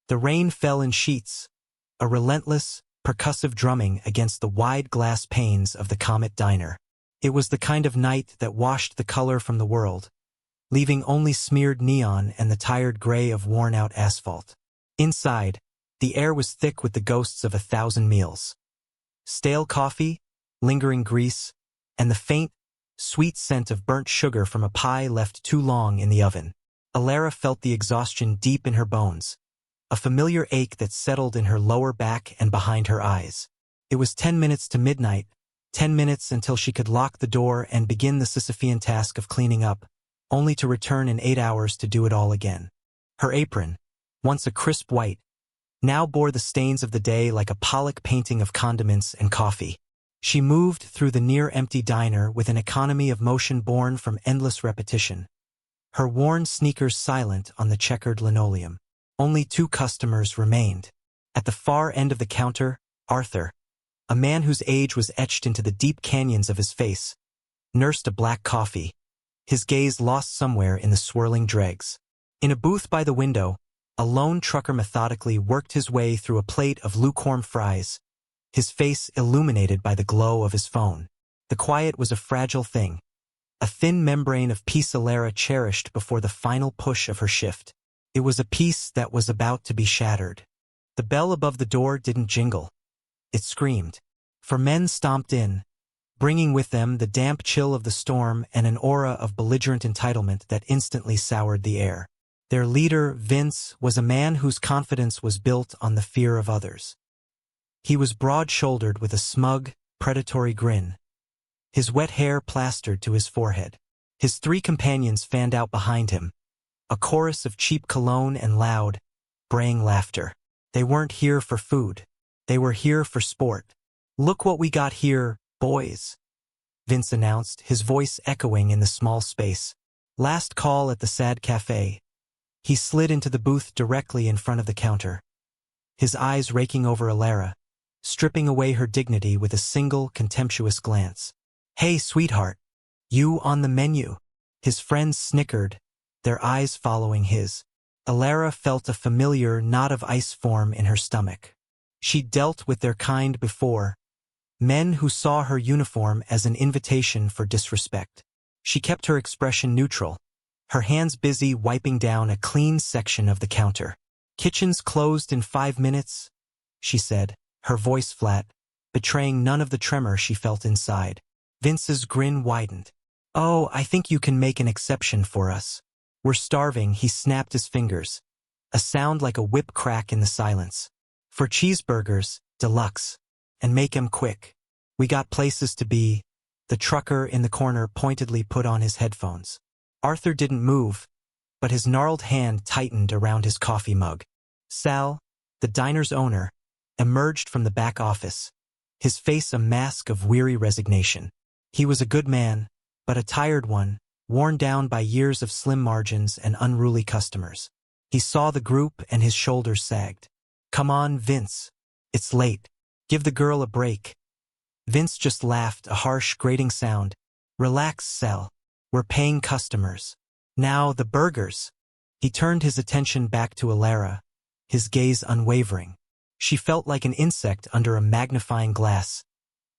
The rain fell in sheets, a relentless, percussive drumming against the wide glass panes of the Comet Diner. It was the kind of night that washed the color from the world, leaving only smeared neon and the tired gray of worn-out asphalt. Inside, the air was thick with the ghosts of 1,000 meals. Stale coffee, lingering grease, and the faint, sweet scent of burnt sugar from a pie left too long in the oven. Alara felt the exhaustion deep in her bones, a familiar ache that settled in her lower back and behind her eyes. It was 10 minutes to midnight, 10 minutes until she could lock the door and begin the Sisyphean task of cleaning up, only to return in 8 hours to do it all again. Her apron, once a crisp white, now bore the stains of the day like a Pollock painting of condiments and coffee. She moved through the near-empty diner with an economy of motion born from endless repetition, her worn sneakers silent on the checkered linoleum. Only 2 customers remained. At the far end of the counter, Arthur, a man whose age was etched into the deep canyons of his face, nursed a black coffee, his gaze lost somewhere in the swirling dregs. In a booth by the window, a lone trucker methodically worked his way through a plate of lukewarm fries, his face illuminated by the glow of his phone. The quiet was a fragile thing, a thin membrane of peace Alara cherished before the final push of her shift. It was a peace that was about to be shattered. The bell above the door didn't jingle. It screamed. For men stomped in, bringing with them the damp chill of the storm and an aura of belligerent entitlement that instantly soured the air. Their leader, Vince, was a man whose confidence was built on the fear of others. He was broad-shouldered with a smug, predatory grin, his wet hair plastered to his forehead. His 3 companions fanned out behind him, a chorus of cheap cologne and loud, braying laughter. They weren't here for food. They were here for sport. "Look what we got here, boys," Vince announced, his voice echoing in the small space. "Last call at the Sad Cafe." He slid into the booth directly in front of the counter, his eyes raking over Alara, stripping away her dignity with a single contemptuous glance. "Hey, sweetheart, you on the menu?" His friends snickered, their eyes following his. Alara felt a familiar knot of ice form in her stomach. She'd dealt with their kind before, men who saw her uniform as an invitation for disrespect. She kept her expression neutral, her hands busy wiping down a clean section of the counter. "Kitchen's closed in 5 minutes," she said, her voice flat, betraying none of the tremor she felt inside. Vince's grin widened. "Oh, I think you can make an exception for us. We're starving," he snapped his fingers, a sound like a whip crack in the silence. "For cheeseburgers, deluxe. And make 'em quick. We got places to be." The trucker in the corner pointedly put on his headphones. Arthur didn't move, but his gnarled hand tightened around his coffee mug. Sal, the diner's owner, emerged from the back office, his face a mask of weary resignation. He was a good man, but a tired one, worn down by years of slim margins and unruly customers. He saw the group and his shoulders sagged. "Come on, Vince. It's late. Give the girl a break." Vince just laughed, a harsh, grating sound. "Relax, Sal. We're paying customers. Now the burgers." He turned his attention back to Alara, his gaze unwavering. She felt like an insect under a magnifying glass,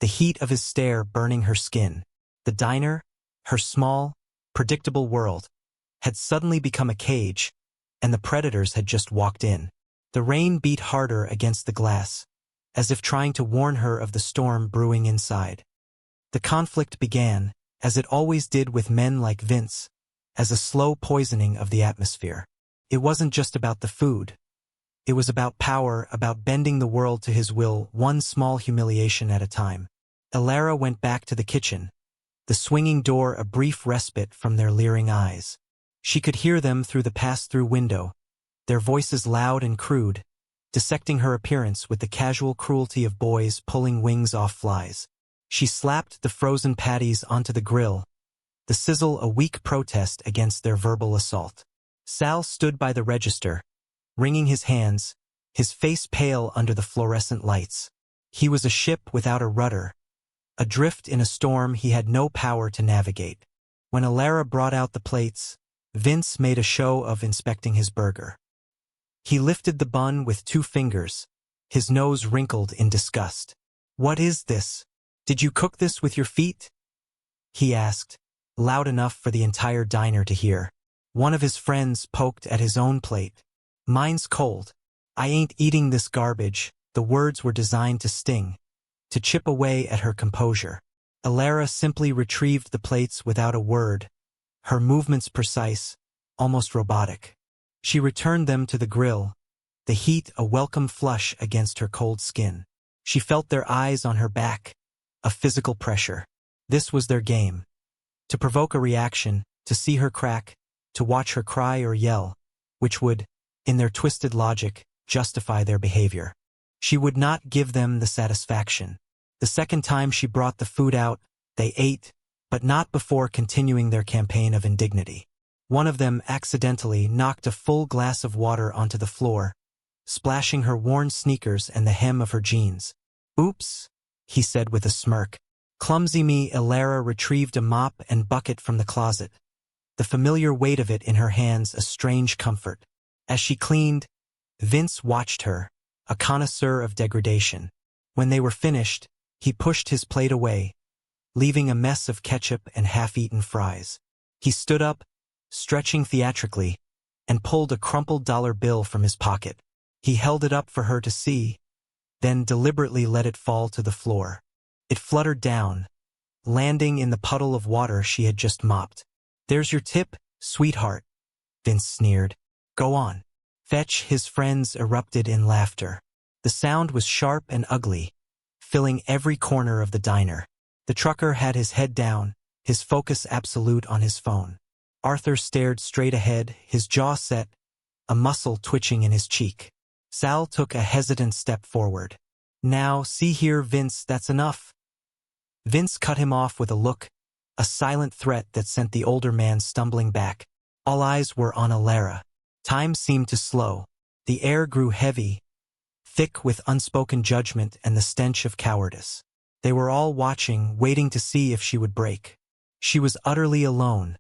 the heat of his stare burning her skin. The diner, her small, predictable world, had suddenly become a cage, and the predators had just walked in. The rain beat harder against the glass, as if trying to warn her of the storm brewing inside. The conflict began, as it always did with men like Vince, as a slow poisoning of the atmosphere. It wasn't just about the food. It was about power, about bending the world to his will, one small humiliation at a time. Alara went back to the kitchen, the swinging door a brief respite from their leering eyes. She could hear them through the pass-through window, their voices loud and crude, dissecting her appearance with the casual cruelty of boys pulling wings off flies. She slapped the frozen patties onto the grill, the sizzle a weak protest against their verbal assault. Sal stood by the register, wringing his hands, his face pale under the fluorescent lights. He was a ship without a rudder, adrift in a storm he had no power to navigate. When Alara brought out the plates, Vince made a show of inspecting his burger. He lifted the bun with 2 fingers, his nose wrinkled in disgust. "What is this? Did you cook this with your feet?" he asked, loud enough for the entire diner to hear. One of his friends poked at his own plate. "Mine's cold. I ain't eating this garbage." The words were designed to sting, to chip away at her composure. Alara simply retrieved the plates without a word, her movements precise, almost robotic. She returned them to the grill, the heat a welcome flush against her cold skin. She felt their eyes on her back, a physical pressure. This was their game. To provoke a reaction, to see her crack, to watch her cry or yell, which would, in their twisted logic, justify their behavior. She would not give them the satisfaction. The second time she brought the food out, they ate, but not before continuing their campaign of indignity. One of them accidentally knocked a full glass of water onto the floor, splashing her worn sneakers and the hem of her jeans. "Oops," he said with a smirk. Clumsy me. Alara retrieved a mop and bucket from the closet, the familiar weight of it in her hands a strange comfort. As she cleaned, Vince watched her, a connoisseur of degradation. When they were finished, he pushed his plate away, leaving a mess of ketchup and half-eaten fries. He stood up, stretching theatrically, and pulled a crumpled dollar bill from his pocket. He held it up for her to see, then deliberately let it fall to the floor. It fluttered down, landing in the puddle of water she had just mopped. "There's your tip, sweetheart," Vince sneered. "Go on." "Fetch." His friends erupted in laughter. The sound was sharp and ugly, filling every corner of the diner. The trucker had his head down, his focus absolute on his phone. Arthur stared straight ahead, his jaw set, a muscle twitching in his cheek. Sal took a hesitant step forward. "Now, see here, Vince, that's enough." Vince cut him off with a look, a silent threat that sent the older man stumbling back. All eyes were on Alara. Time seemed to slow. The air grew heavy, thick with unspoken judgment and the stench of cowardice. They were all watching, waiting to see if she would break. She was utterly alone,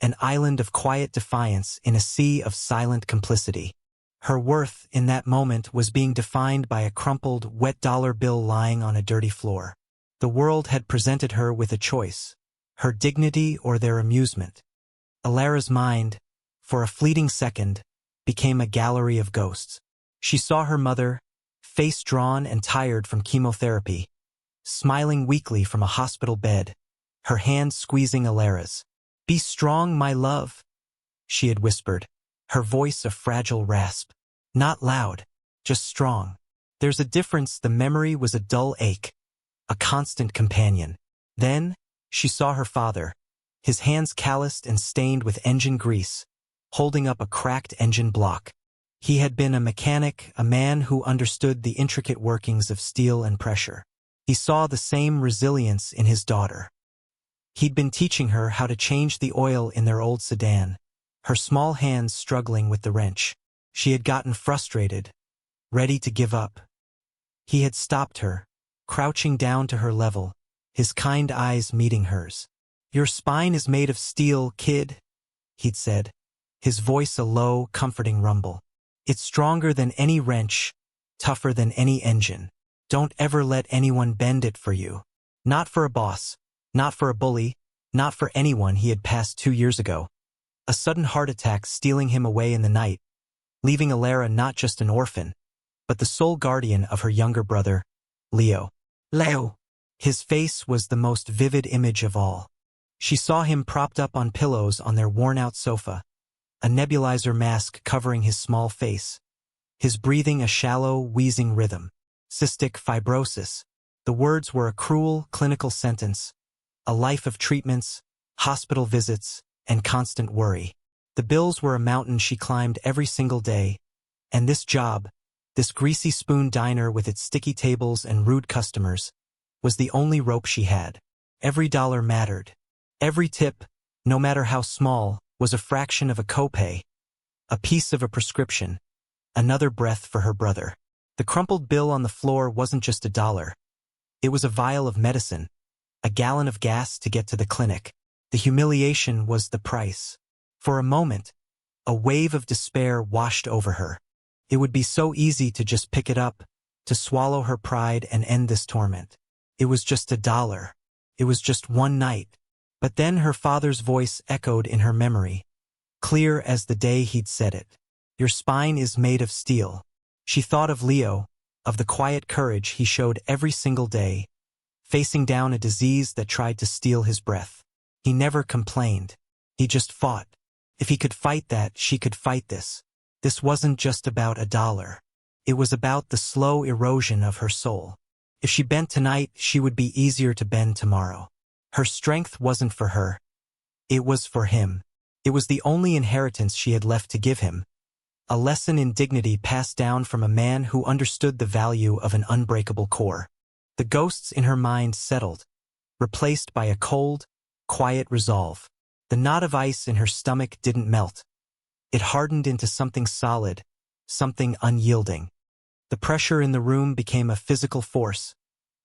an island of quiet defiance in a sea of silent complicity. Her worth in that moment was being defined by a crumpled, wet dollar bill lying on a dirty floor. The world had presented her with a choice, her dignity or their amusement. Alara's mind, for a fleeting second, became a gallery of ghosts. She saw her mother, face drawn and tired from chemotherapy, smiling weakly from a hospital bed, her hand squeezing Alara's. "Be strong, my love," she had whispered, her voice a fragile rasp. Not loud, just strong. There's a difference. The memory was a dull ache, a constant companion. Then, she saw her father, his hands calloused and stained with engine grease, holding up a cracked engine block. He had been a mechanic, a man who understood the intricate workings of steel and pressure. He saw the same resilience in his daughter. He'd been teaching her how to change the oil in their old sedan, her small hands struggling with the wrench. She had gotten frustrated, ready to give up. He had stopped her, crouching down to her level, his kind eyes meeting hers. "Your spine is made of steel, kid," he'd said, his voice a low, comforting rumble. "It's stronger than any wrench, tougher than any engine. Don't ever let anyone bend it for you. Not for a boss, not for a bully, not for anyone." He had passed 2 years ago, a sudden heart attack stealing him away in the night, leaving Alara not just an orphan, but the sole guardian of her younger brother, Leo. Leo! His face was the most vivid image of all. She saw him propped up on pillows on their worn-out sofa, a nebulizer mask covering his small face, his breathing a shallow, wheezing rhythm. Cystic fibrosis. The words were a cruel, clinical sentence, a life of treatments, hospital visits, and constant worry. The bills were a mountain she climbed every single day, and this job, this greasy spoon diner with its sticky tables and rude customers, was the only rope she had. Every dollar mattered. Every tip, no matter how small, was a fraction of a copay, a piece of a prescription, another breath for her brother. The crumpled bill on the floor wasn't just $1. It was a vial of medicine, a gallon of gas to get to the clinic. The humiliation was the price. For a moment, a wave of despair washed over her. It would be so easy to just pick it up, to swallow her pride and end this torment. It was just $1. It was just one night. But then her father's voice echoed in her memory, clear as the day he'd said it. Your spine is made of steel. She thought of Leo, of the quiet courage he showed every single day, facing down a disease that tried to steal his breath. He never complained. He just fought. If he could fight that, she could fight this. This wasn't just about $1. It was about the slow erosion of her soul. If she bent tonight, she would be easier to bend tomorrow. Her strength wasn't for her. It was for him. It was the only inheritance she had left to give him. A lesson in dignity passed down from a man who understood the value of an unbreakable core. The ghosts in her mind settled, replaced by a cold, quiet resolve. The knot of ice in her stomach didn't melt. It hardened into something solid, something unyielding. The pressure in the room became a physical force,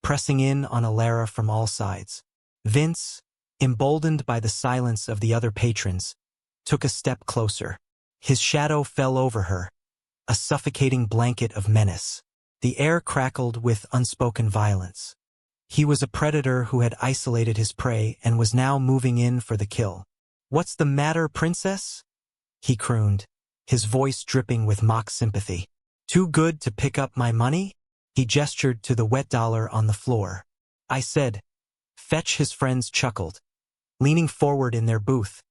pressing in on Alara from all sides. Vince, emboldened by the silence of the other patrons, took a step closer. His shadow fell over her, a suffocating blanket of menace. The air crackled with unspoken violence. He was a predator who had isolated his prey and was now moving in for the kill. "What's the matter, princess?" he crooned, his voice dripping with mock sympathy. "Too good to pick up my money?" He gestured to the wet dollar on the floor. I said, "Fetch." His friends chuckled, leaning forward in their booth,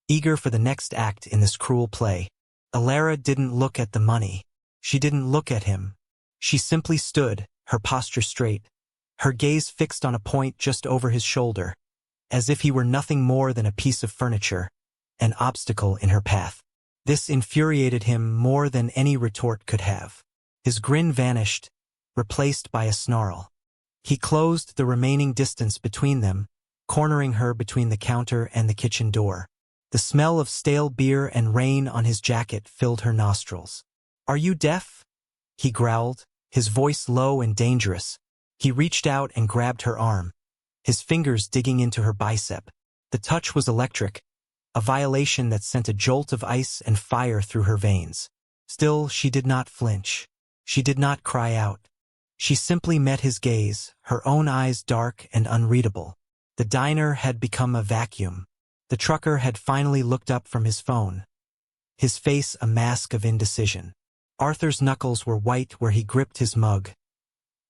eager for the next act in this cruel play. Alara didn't look at the money. She didn't look at him. She simply stood, her posture straight, her gaze fixed on a point just over his shoulder, as if he were nothing more than a piece of furniture, an obstacle in her path. This infuriated him more than any retort could have. His grin vanished, replaced by a snarl. He closed the remaining distance between them, cornering her between the counter and the kitchen door. The smell of stale beer and rain on his jacket filled her nostrils. "Are you deaf?" he growled, his voice low and dangerous. He reached out and grabbed her arm, his fingers digging into her bicep. The touch was electric, a violation that sent a jolt of ice and fire through her veins. Still, she did not flinch. She did not cry out. She simply met his gaze, her own eyes dark and unreadable. The diner had become a vacuum. The trucker had finally looked up from his phone, his face a mask of indecision. Arthur's knuckles were white where he gripped his mug,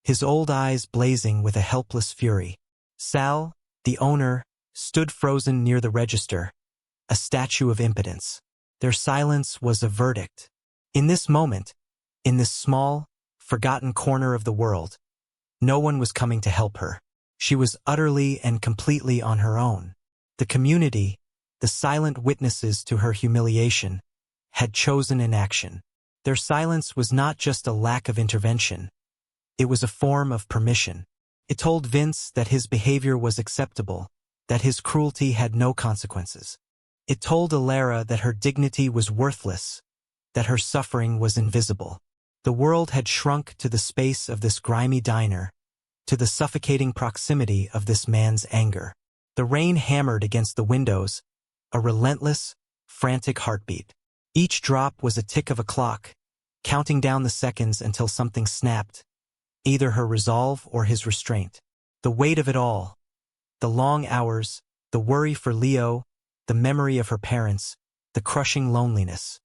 his old eyes blazing with a helpless fury. Sal, the owner, stood frozen near the register, a statue of impotence. Their silence was a verdict. In this moment, in this small, forgotten corner of the world, no one was coming to help her. She was utterly and completely on her own. The community, the silent witnesses to her humiliation, had chosen inaction. Their silence was not just a lack of intervention. It was a form of permission. It told Vince that his behavior was acceptable, that his cruelty had no consequences. It told Alara that her dignity was worthless, that her suffering was invisible. The world had shrunk to the space of this grimy diner, to the suffocating proximity of this man's anger. The rain hammered against the windows, a relentless, frantic heartbeat. Each drop was a tick of a clock, counting down the seconds until something snapped, either her resolve or his restraint. The weight of it all, the long hours, the worry for Leo, the memory of her parents, the crushing loneliness,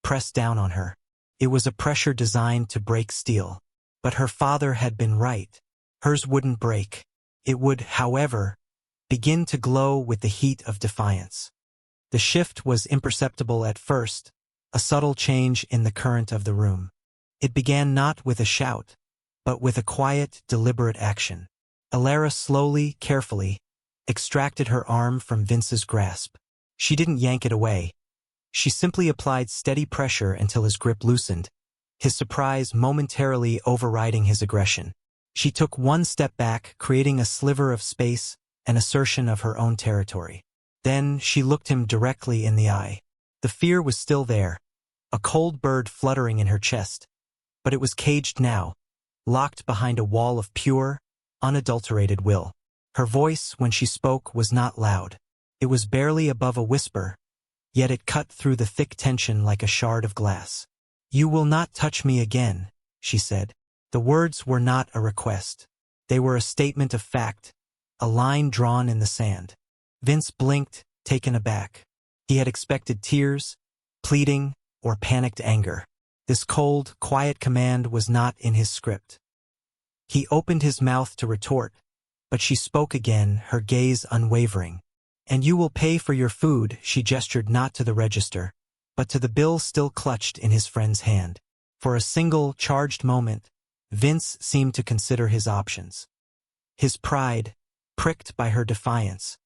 pressed down on her. It was a pressure designed to break steel. But her father had been right. Hers wouldn't break. It would, however, begin to glow with the heat of defiance. The shift was imperceptible at first, a subtle change in the current of the room. It began not with a shout, but with a quiet, deliberate action. Alara slowly, carefully, extracted her arm from Vince's grasp. She didn't yank it away. She simply applied steady pressure until his grip loosened, his surprise momentarily overriding his aggression. She took one step back, creating a sliver of space, an assertion of her own territory. Then she looked him directly in the eye. The fear was still there, a cold bird fluttering in her chest, but it was caged now, locked behind a wall of pure, unadulterated will. Her voice, when she spoke, was not loud. It was barely above a whisper, yet it cut through the thick tension like a shard of glass. "You will not touch me again," she said. The words were not a request. They were a statement of fact, a line drawn in the sand. Vince blinked, taken aback. He had expected tears, pleading, or panicked anger. This cold, quiet command was not in his script. He opened his mouth to retort, but she spoke again, her gaze unwavering. "And you will pay for your food," she gestured not to the register, but to the bill still clutched in his friend's hand. For a single, charged moment, Vince seemed to consider his options. His pride, pricked by her defiance,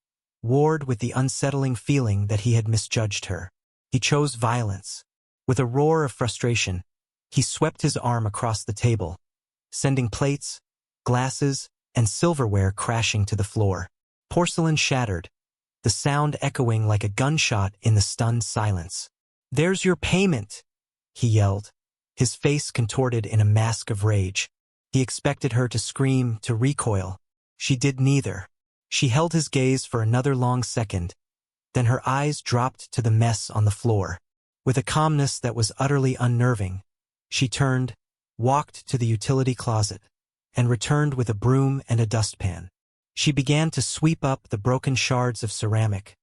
warred with the unsettling feeling that he had misjudged her. He chose violence. With a roar of frustration, he swept his arm across the table, sending plates, glasses, and silverware crashing to the floor. Porcelain shattered, the sound echoing like a gunshot in the stunned silence. "There's your payment," he yelled, his face contorted in a mask of rage. He expected her to scream, to recoil. She did neither. She held his gaze for another long second, then her eyes dropped to the mess on the floor. With a calmness that was utterly unnerving, she turned, walked to the utility closet, and returned with a broom and a dustpan. She began to sweep up the broken shards of ceramic,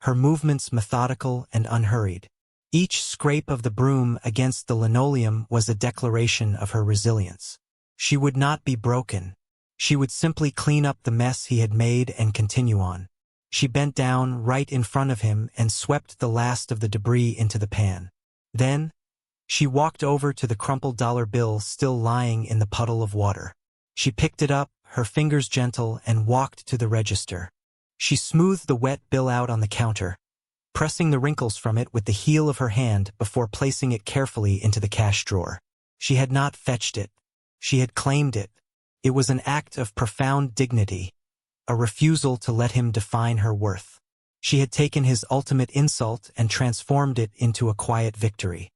her movements methodical and unhurried. Each scrape of the broom against the linoleum was a declaration of her resilience. She would not be broken. She would simply clean up the mess he had made and continue on. She bent down right in front of him and swept the last of the debris into the pan. Then, she walked over to the crumpled dollar bill still lying in the puddle of water. She picked it up, her fingers gentle, and walked to the register. She smoothed the wet bill out on the counter, pressing the wrinkles from it with the heel of her hand before placing it carefully into the cash drawer. She had not fetched it. She had claimed it. It was an act of profound dignity, a refusal to let him define her worth. She had taken his ultimate insult and transformed it into a quiet victory.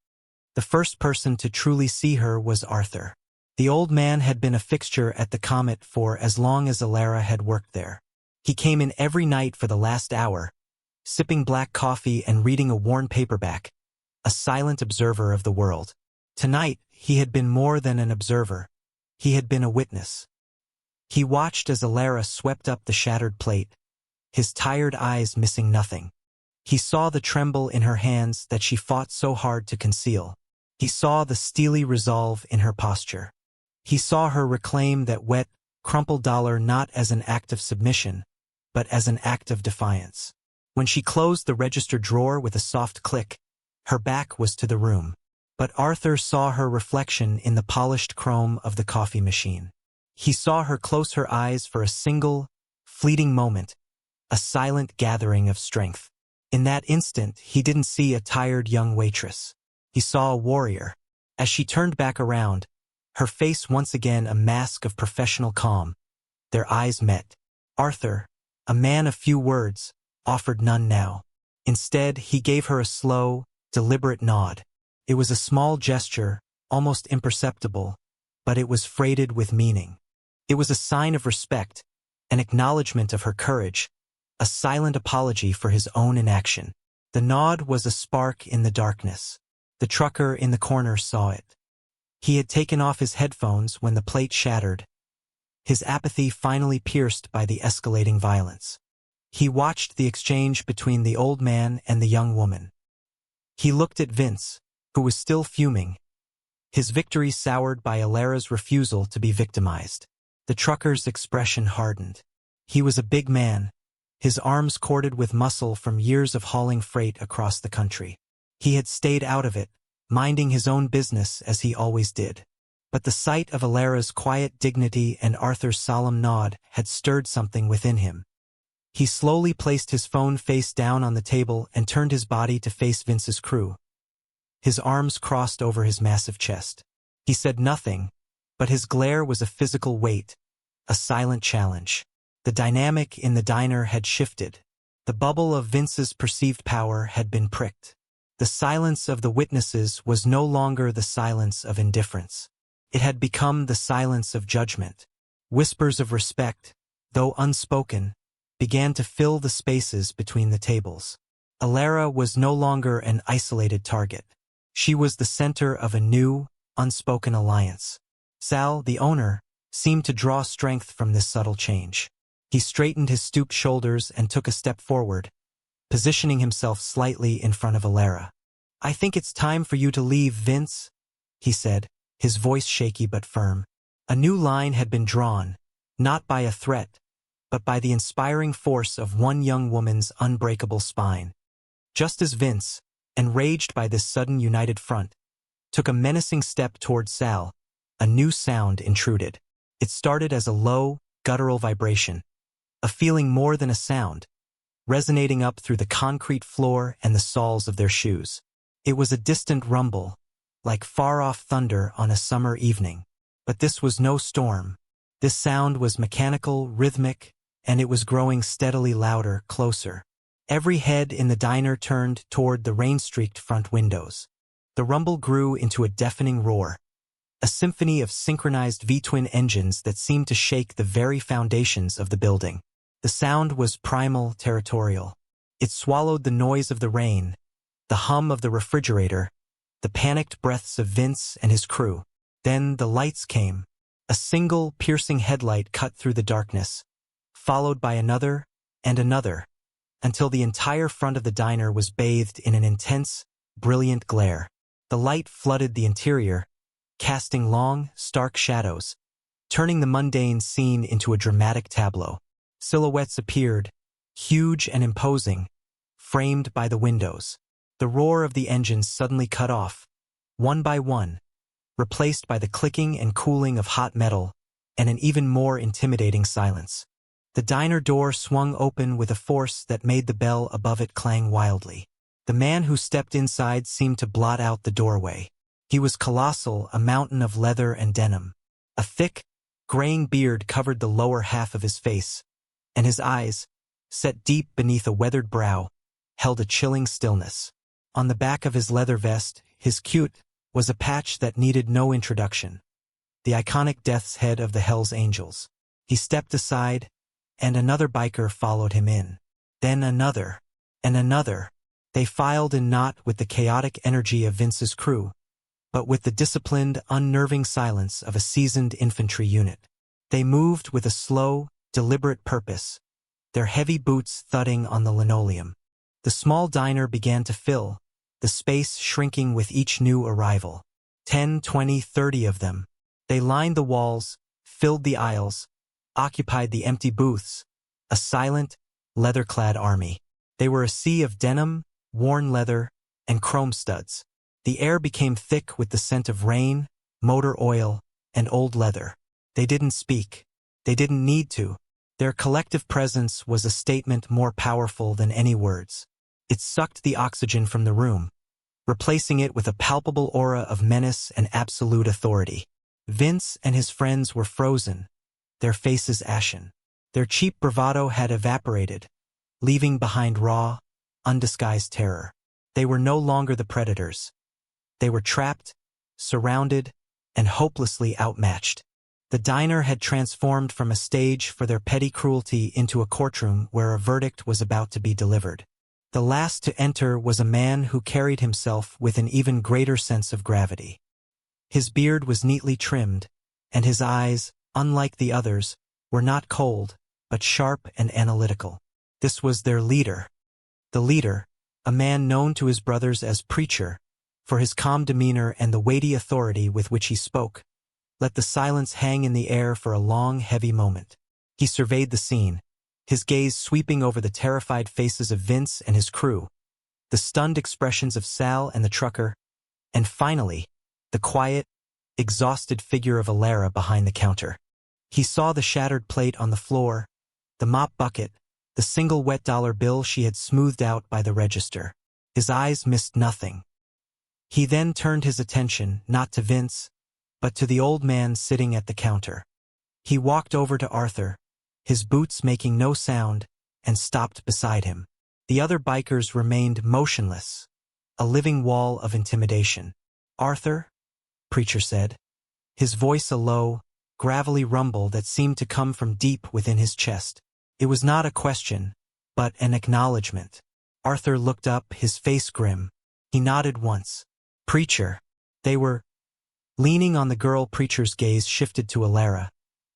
The first person to truly see her was Arthur. The old man had been a fixture at the Comet for as long as Alara had worked there. He came in every night for the last hour, sipping black coffee and reading a worn paperback, a silent observer of the world. Tonight, he had been more than an observer. He had been a witness. He watched as Alara swept up the shattered plate, his tired eyes missing nothing. He saw the tremble in her hands that she fought so hard to conceal. He saw the steely resolve in her posture. He saw her reclaim that wet, crumpled dollar not as an act of submission, but as an act of defiance. When she closed the register drawer with a soft click, her back was to the room. But Arthur saw her reflection in the polished chrome of the coffee machine. He saw her close her eyes for a single, fleeting moment, a silent gathering of strength. In that instant, he didn't see a tired young waitress. He saw a warrior. As she turned back around, her face once again a mask of professional calm, their eyes met. Arthur, a man of few words, offered none now. Instead, he gave her a slow, deliberate nod. It was a small gesture, almost imperceptible, but it was freighted with meaning. It was a sign of respect, an acknowledgement of her courage, a silent apology for his own inaction. The nod was a spark in the darkness. The trucker in the corner saw it. He had taken off his headphones when the plate shattered, his apathy finally pierced by the escalating violence. He watched the exchange between the old man and the young woman. He looked at Vince, who was still fuming, his victory soured by Alara's refusal to be victimized. The trucker's expression hardened. He was a big man, his arms corded with muscle from years of hauling freight across the country. He had stayed out of it, minding his own business as he always did. But the sight of Alara's quiet dignity and Arthur's solemn nod had stirred something within him. He slowly placed his phone face down on the table and turned his body to face Vince's crew. His arms crossed over his massive chest. He said nothing, but his glare was a physical weight, a silent challenge. The dynamic in the diner had shifted. The bubble of Vince's perceived power had been pricked. The silence of the witnesses was no longer the silence of indifference. It had become the silence of judgment. Whispers of respect, though unspoken, began to fill the spaces between the tables. Alara was no longer an isolated target. She was the center of a new, unspoken alliance. Sal, the owner, seemed to draw strength from this subtle change. He straightened his stooped shoulders and took a step forward, positioning himself slightly in front of Alara. "I think it's time for you to leave, Vince," he said, his voice shaky but firm. A new line had been drawn, not by a threat, but by the inspiring force of one young woman's unbreakable spine. Just as Vince, enraged by this sudden united front, took a menacing step toward Sal, a new sound intruded. It started as a low, guttural vibration, a feeling more than a sound, resonating up through the concrete floor and the soles of their shoes. It was a distant rumble, like far-off thunder on a summer evening. But this was no storm. This sound was mechanical, rhythmic, and it was growing steadily louder, closer. Every head in the diner turned toward the rain-streaked front windows. The rumble grew into a deafening roar, a symphony of synchronized V-twin engines that seemed to shake the very foundations of the building. The sound was primal, territorial. It swallowed the noise of the rain, the hum of the refrigerator, the panicked breaths of Vince and his crew. Then the lights came. A single, piercing headlight cut through the darkness, followed by another and another, until the entire front of the diner was bathed in an intense, brilliant glare. The light flooded the interior, casting long, stark shadows, turning the mundane scene into a dramatic tableau. Silhouettes appeared, huge and imposing, framed by the windows. The roar of the engines suddenly cut off, one by one, replaced by the clicking and cooling of hot metal and an even more intimidating silence. The diner door swung open with a force that made the bell above it clang wildly. The man who stepped inside seemed to blot out the doorway. He was colossal, a mountain of leather and denim. A thick, graying beard covered the lower half of his face, and his eyes, set deep beneath a weathered brow, held a chilling stillness. On the back of his leather vest, his cute, was a patch that needed no introduction. The iconic death's head of the Hells Angels. He stepped aside, and another biker followed him in. Then another, and another. They filed in not with the chaotic energy of Vince's crew, but with the disciplined, unnerving silence of a seasoned infantry unit. They moved with a slow, deliberate purpose, their heavy boots thudding on the linoleum. The small diner began to fill, the space shrinking with each new arrival. 10, 20, 30 of them. They lined the walls, filled the aisles, occupied the empty booths, a silent, leather-clad army. They were a sea of denim, worn leather, and chrome studs. The air became thick with the scent of rain, motor oil, and old leather. They didn't speak. They didn't need to. Their collective presence was a statement more powerful than any words. It sucked the oxygen from the room, replacing it with a palpable aura of menace and absolute authority. Vince and his friends were frozen, their faces ashen. Their cheap bravado had evaporated, leaving behind raw, undisguised terror. They were no longer the predators. They were trapped, surrounded, and hopelessly outmatched. The diner had transformed from a stage for their petty cruelty into a courtroom where a verdict was about to be delivered. The last to enter was a man who carried himself with an even greater sense of gravity. His beard was neatly trimmed, and his eyes, unlike the others, were not cold, but sharp and analytical. This was their leader. The leader, a man known to his brothers as Preacher, for his calm demeanor and the weighty authority with which he spoke, let the silence hang in the air for a long, heavy moment. He surveyed the scene, his gaze sweeping over the terrified faces of Vince and his crew, the stunned expressions of Sal and the trucker, and finally, the quiet, exhausted figure of Alara behind the counter. He saw the shattered plate on the floor, the mop bucket, the single wet dollar bill she had smoothed out by the register. His eyes missed nothing. He then turned his attention not to Vince, but to the old man sitting at the counter. He walked over to Arthur, his boots making no sound, and stopped beside him. The other bikers remained motionless, a living wall of intimidation. "Arthur?" Preacher said, his voice a low, gravelly rumble that seemed to come from deep within his chest. It was not a question, but an acknowledgement. Arthur looked up, his face grim. He nodded once. Preacher. They were leaning on the girl. Preacher's gaze shifted to Alara,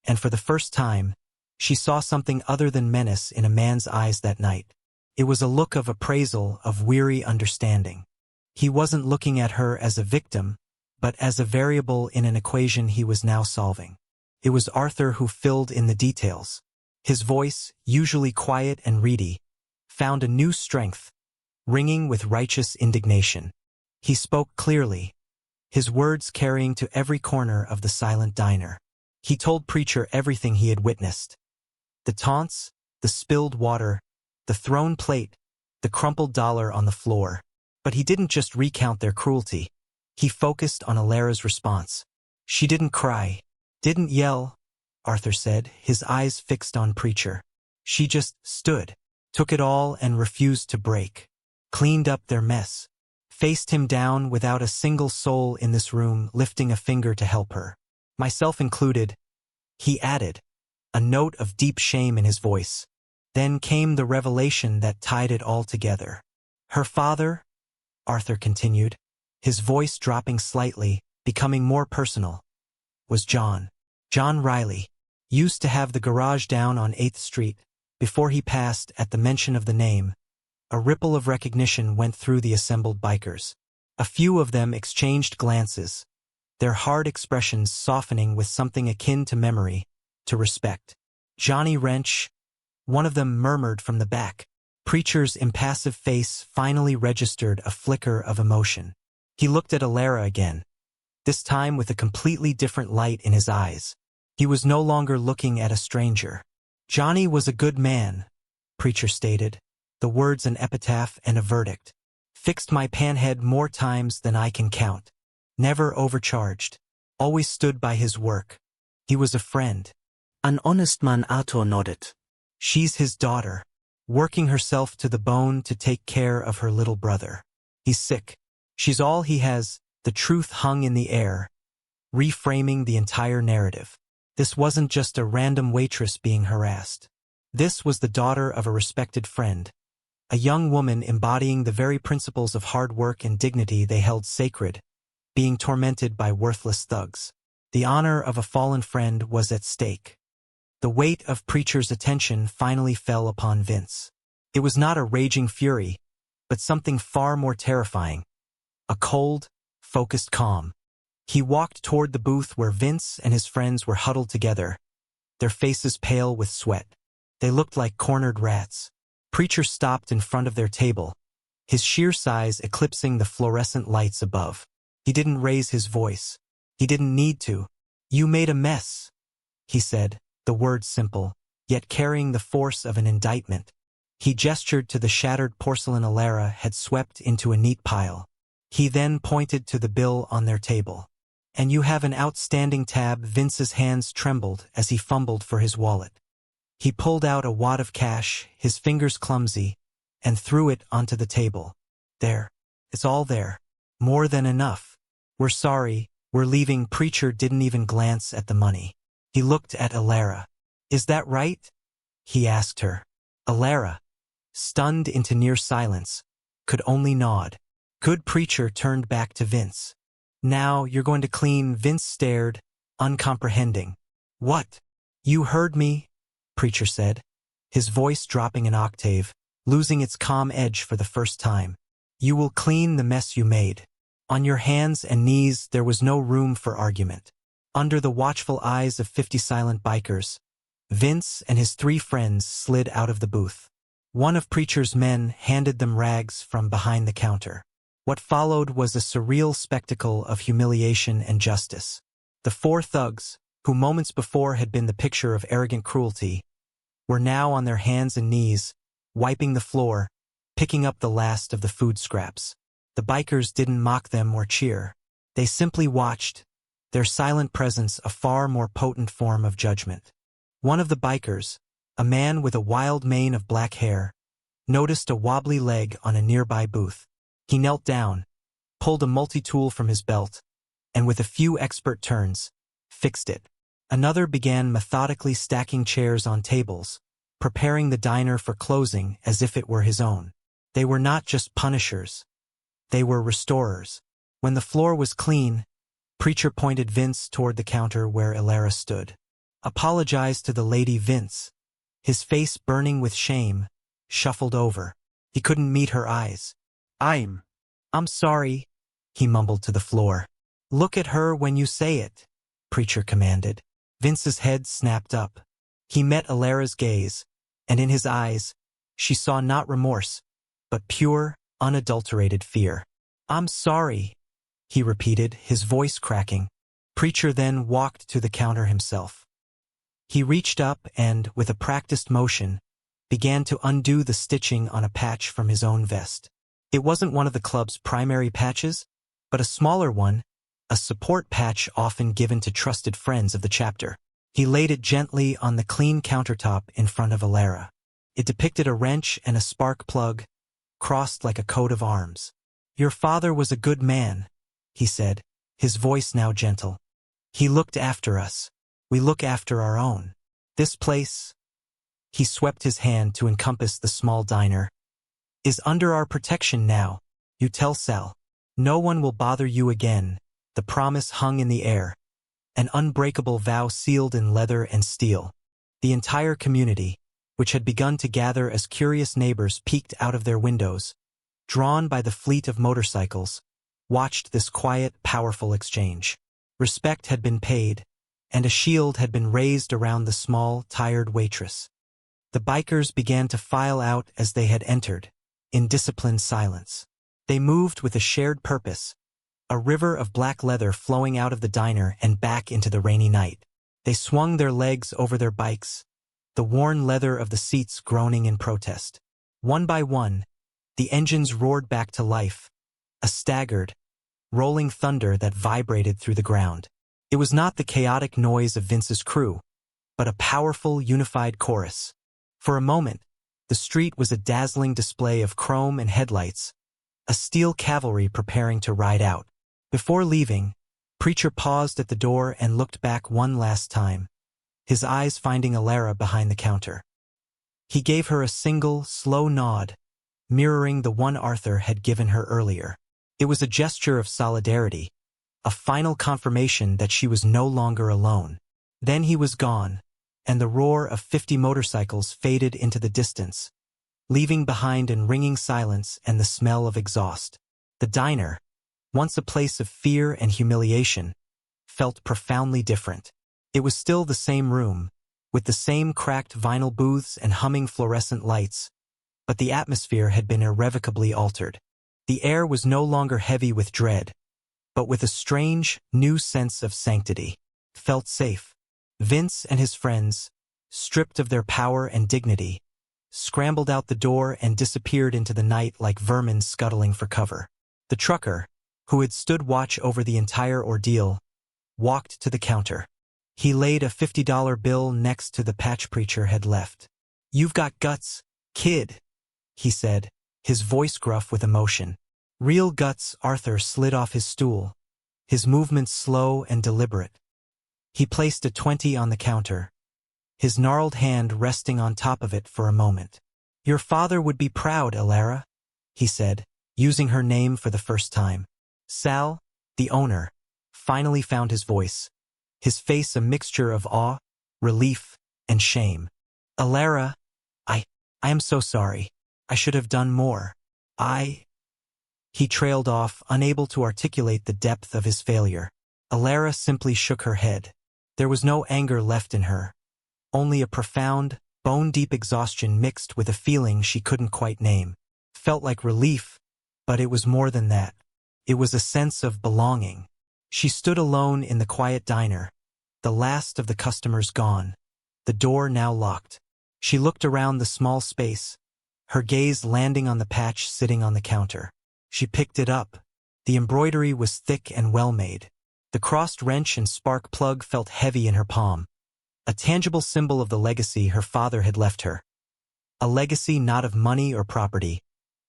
and for the first time, she saw something other than menace in a man's eyes that night. It was a look of appraisal, of weary understanding. He wasn't looking at her as a victim, but as a variable in an equation he was now solving. It was Arthur who filled in the details. His voice, usually quiet and reedy, found a new strength, ringing with righteous indignation. He spoke clearly, his words carrying to every corner of the silent diner. He told Preacher everything he had witnessed. The taunts, the spilled water, the thrown plate, the crumpled dollar on the floor. But he didn't just recount their cruelty. He focused on Alara's response. She didn't cry, didn't yell, Arthur said, his eyes fixed on Preacher. She just stood, took it all and refused to break. Cleaned up their mess. Faced him down without a single soul in this room lifting a finger to help her. Myself included, he added, a note of deep shame in his voice. Then came the revelation that tied it all together. Her father, Arthur continued, his voice dropping slightly, becoming more personal, was John. John Riley. Used to have the garage down on 8th Street. Before he passed, at the mention of the name, a ripple of recognition went through the assembled bikers. A few of them exchanged glances, their hard expressions softening with something akin to memory, to respect. Johnny Wrench, one of them murmured from the back. Preacher's impassive face finally registered a flicker of emotion. He looked at Alara again, this time with a completely different light in his eyes. He was no longer looking at a stranger. Johnny was a good man, Preacher stated, the words an epitaph and a verdict. Fixed my panhead more times than I can count. Never overcharged. Always stood by his work. He was a friend. An honest man. Arthur nodded. She's his daughter, working herself to the bone to take care of her little brother. He's sick. She's all he has. The truth hung in the air, reframing the entire narrative. This wasn't just a random waitress being harassed. This was the daughter of a respected friend, a young woman embodying the very principles of hard work and dignity they held sacred, being tormented by worthless thugs. The honor of a fallen friend was at stake. The weight of Preacher's attention finally fell upon Vince. It was not a raging fury, but something far more terrifying. A cold, focused calm. He walked toward the booth where Vince and his friends were huddled together, their faces pale with sweat. They looked like cornered rats. Preacher stopped in front of their table, his sheer size eclipsing the fluorescent lights above. He didn't raise his voice. He didn't need to. You made a mess, he said, the words simple, yet carrying the force of an indictment. He gestured to the shattered porcelain Alara had swept into a neat pile. He then pointed to the bill on their table. And you have an outstanding tab. Vince's hands trembled as he fumbled for his wallet. He pulled out a wad of cash, his fingers clumsy, and threw it onto the table. There. It's all there. More than enough. We're sorry, we're leaving. Preacher didn't even glance at the money. He looked at Alara. Is that right? He asked her. Alara, stunned into near silence, could only nod. Good. Preacher turned back to Vince. Now you're going to clean. Vince stared, uncomprehending. What? You heard me? Preacher said, his voice dropping an octave, losing its calm edge for the first time. You will clean the mess you made. On your hands and knees. There was no room for argument. Under the watchful eyes of 50 silent bikers, Vince and his 3 friends slid out of the booth. One of Preacher's men handed them rags from behind the counter. What followed was a surreal spectacle of humiliation and justice. The 4 thugs, who moments before had been the picture of arrogant cruelty, were now on their hands and knees, wiping the floor, picking up the last of the food scraps. The bikers didn't mock them or cheer. They simply watched, their silent presence a far more potent form of judgment. One of the bikers, a man with a wild mane of black hair, noticed a wobbly leg on a nearby booth. He knelt down, pulled a multi-tool from his belt, and with a few expert turns, fixed it. Another began methodically stacking chairs on tables, preparing the diner for closing as if it were his own. They were not just punishers. They were restorers. When the floor was clean, Preacher pointed Vince toward the counter where Elara stood. "Apologize to the lady, Vince." His face burning with shame, shuffled over. He couldn't meet her eyes. I'm sorry," he mumbled to the floor. "Look at her when you say it," Preacher commanded. Vince's head snapped up. He met Elara's gaze, and in his eyes, she saw not remorse, but pure, unadulterated fear. "I'm sorry," he repeated, his voice cracking. Preacher then walked to the counter himself. He reached up and, with a practiced motion, began to undo the stitching on a patch from his own vest. It wasn't one of the club's primary patches, but a smaller one, a support patch often given to trusted friends of the chapter. He laid it gently on the clean countertop in front of Elara. It depicted a wrench and a spark plug, crossed like a coat of arms. "Your father was a good man," he said, his voice now gentle. "He looked after us. We look after our own. This place," he swept his hand to encompass the small diner, "is under our protection now. You tell Sal. No one will bother you again." The promise hung in the air, an unbreakable vow sealed in leather and steel. The entire community, which had begun to gather as curious neighbors peeked out of their windows, drawn by the fleet of motorcycles, watched this quiet, powerful exchange. Respect had been paid, and a shield had been raised around the small, tired waitress. The bikers began to file out as they had entered, in disciplined silence. They moved with a shared purpose, a river of black leather flowing out of the diner and back into the rainy night. They swung their legs over their bikes, the worn leather of the seats groaning in protest. One by one, the engines roared back to life, a staggered, rolling thunder that vibrated through the ground. It was not the chaotic noise of Vince's crew, but a powerful, unified chorus. For a moment, the street was a dazzling display of chrome and headlights, a steel cavalry preparing to ride out. Before leaving, Preacher paused at the door and looked back one last time, his eyes finding Elara behind the counter. He gave her a single, slow nod, mirroring the one Arthur had given her earlier. It was a gesture of solidarity, a final confirmation that she was no longer alone. Then he was gone, and the roar of 50 motorcycles faded into the distance, leaving behind in ringing silence and the smell of exhaust. The diner, once a place of fear and humiliation, felt profoundly different. It was still the same room, with the same cracked vinyl booths and humming fluorescent lights, but the atmosphere had been irrevocably altered. The air was no longer heavy with dread, but with a strange, new sense of sanctity. Felt safe. Vince and his friends, stripped of their power and dignity, scrambled out the door and disappeared into the night like vermin scuttling for cover. The trucker, who had stood watch over the entire ordeal, walked to the counter. He laid a $50 bill next to the patch Preacher had left. "You've got guts, kid," he said, his voice gruff with emotion. Real guts. Arthur slid off his stool, his movements slow and deliberate. He placed a 20 on the counter, his gnarled hand resting on top of it for a moment. "Your father would be proud, Elara," he said, using her name for the first time. Sal, the owner, finally found his voice, his face a mixture of awe, relief, and shame. "Elara, I am so sorry. I should have done more. He trailed off, unable to articulate the depth of his failure. Elara simply shook her head. There was no anger left in her, only a profound, bone-deep exhaustion mixed with a feeling she couldn't quite name. Felt like relief, but it was more than that. It was a sense of belonging. She stood alone in the quiet diner, the last of the customers gone, the door now locked. She looked around the small space, her gaze landing on the patch sitting on the counter. She picked it up. The embroidery was thick and well-made. The crossed wrench and spark plug felt heavy in her palm, a tangible symbol of the legacy her father had left her. A legacy not of money or property,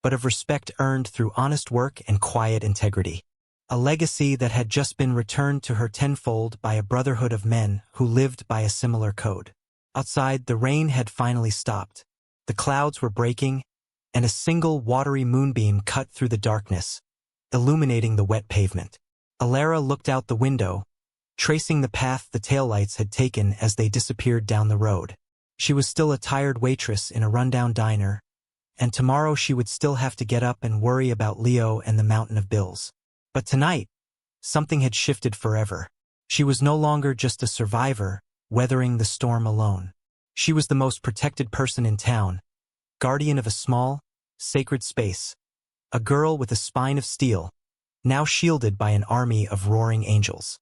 but of respect earned through honest work and quiet integrity. A legacy that had just been returned to her tenfold by a brotherhood of men who lived by a similar code. Outside, the rain had finally stopped. The clouds were breaking, and a single watery moonbeam cut through the darkness, illuminating the wet pavement. Alara looked out the window, tracing the path the taillights had taken as they disappeared down the road. She was still a tired waitress in a rundown diner, and tomorrow she would still have to get up and worry about Leo and the mountain of bills. But tonight, something had shifted forever. She was no longer just a survivor, weathering the storm alone. She was the most protected person in town, guardian of a small, sacred space, a girl with a spine of steel, now shielded by an army of roaring angels.